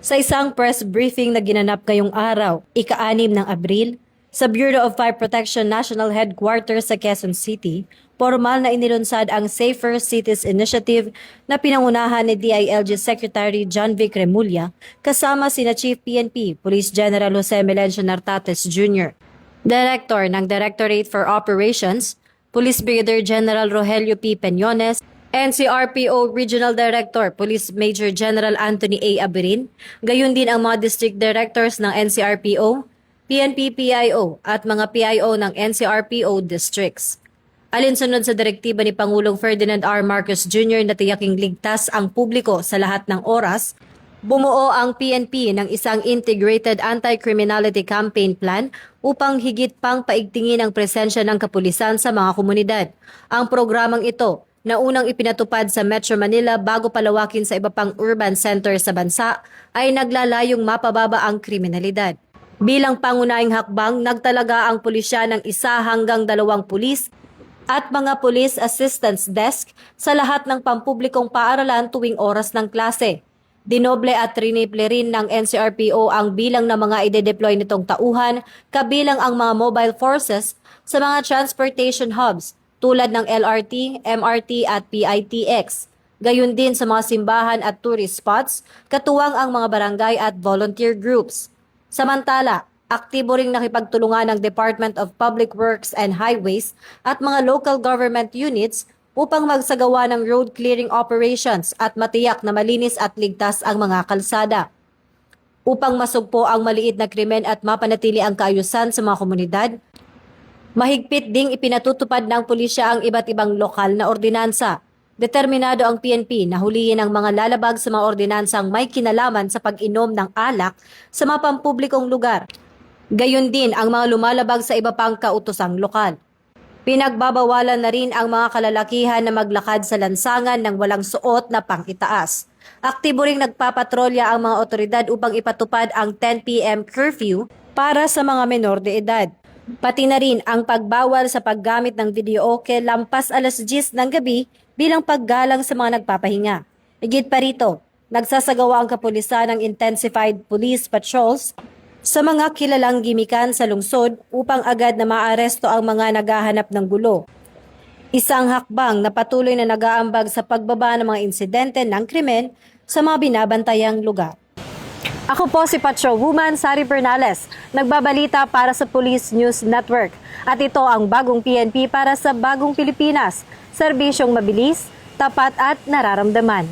Sa isang press briefing na ginanap ngayong araw, ika-6 ng Abril, sa Bureau of Fire Protection National Headquarters sa Quezon City, formal na inilunsad ang Safer Cities Initiative na pinangunahan ni DILG Secretary John Vic Remulla kasama sina Chief PNP, Police General Jose Melencio Nartates Jr., Director ng Directorate for Operations, Police Brigadier General Rogelio P. Peñones, NCRPO Regional Director, Police Major General Anthony A. Abirin, gayon din ang mga District Directors ng NCRPO, PNP-PIO at mga PIO ng NCRPO Districts. Alinsunod sa direktiba ni Pangulong Ferdinand R. Marcos Jr. na tiyaking ligtas ang publiko sa lahat ng oras, bumuo ang PNP ng isang Integrated Anti-Criminality Campaign Plan upang higit pang paigtingin ang presensya ng kapulisan sa mga komunidad. Ang programang ito na unang ipinatupad sa Metro Manila bago palawakin sa iba pang urban center sa bansa ay naglalayong mapababa ang kriminalidad. Bilang pangunahing hakbang, nagtalaga ang pulisya ng 1 hanggang 2 pulis at mga police assistance desk sa lahat ng pampublikong paaralan tuwing oras ng klase. Dinoble at triniple rin ng NCRPO ang bilang ng mga ide-deploy nitong tauhan, kabilang ang mga mobile forces sa mga transportation hubs tulad ng LRT, MRT at PITX. Gayon din sa mga simbahan at tourist spots, katuwang ang mga barangay at volunteer groups. Samantala, aktibo ring nakipagtulungan ng Department of Public Works and Highways at mga local government units upang magsagawa ng road clearing operations at matiyak na malinis at ligtas ang mga kalsada. Upang masugpo ang maliit na krimen at mapanatili ang kaayusan sa mga komunidad, mahigpit ding ipinatutupad ng pulisya ang iba't ibang lokal na ordinansa. Determinado ang PNP na hulihin ang mga lalabag sa mga ordinansang may kinalaman sa pag-inom ng alak sa mga pampublikong lugar. Gayon din ang mga lumalabag sa iba pang kautosang lokal. Pinagbabawalan na rin ang mga kalalakihan na maglakad sa lansangan ng walang suot na pangitaas. Aktibo ring nagpapatrolya ang mga otoridad upang ipatupad ang 10 p.m. curfew para sa mga menor de edad. Pati na rin ang pagbawal sa paggamit ng videoke lampas alas 10 ng gabi bilang paggalang sa mga nagpapahinga. Higit pa rito, nagsasagawa ang kapulisan ng intensified police patrols sa mga kilalang gimikan sa lungsod upang agad na maaresto ang mga naghahanap ng gulo. Isang hakbang na patuloy na nag-aambag sa pagbaba ng mga insidente ng krimen sa mga binabantayang lugar. Ako po si Patrolwoman Sari Bernales, nagbabalita para sa Police News Network. At ito ang bagong PNP para sa bagong Pilipinas, serbisyong mabilis, tapat at nararamdaman.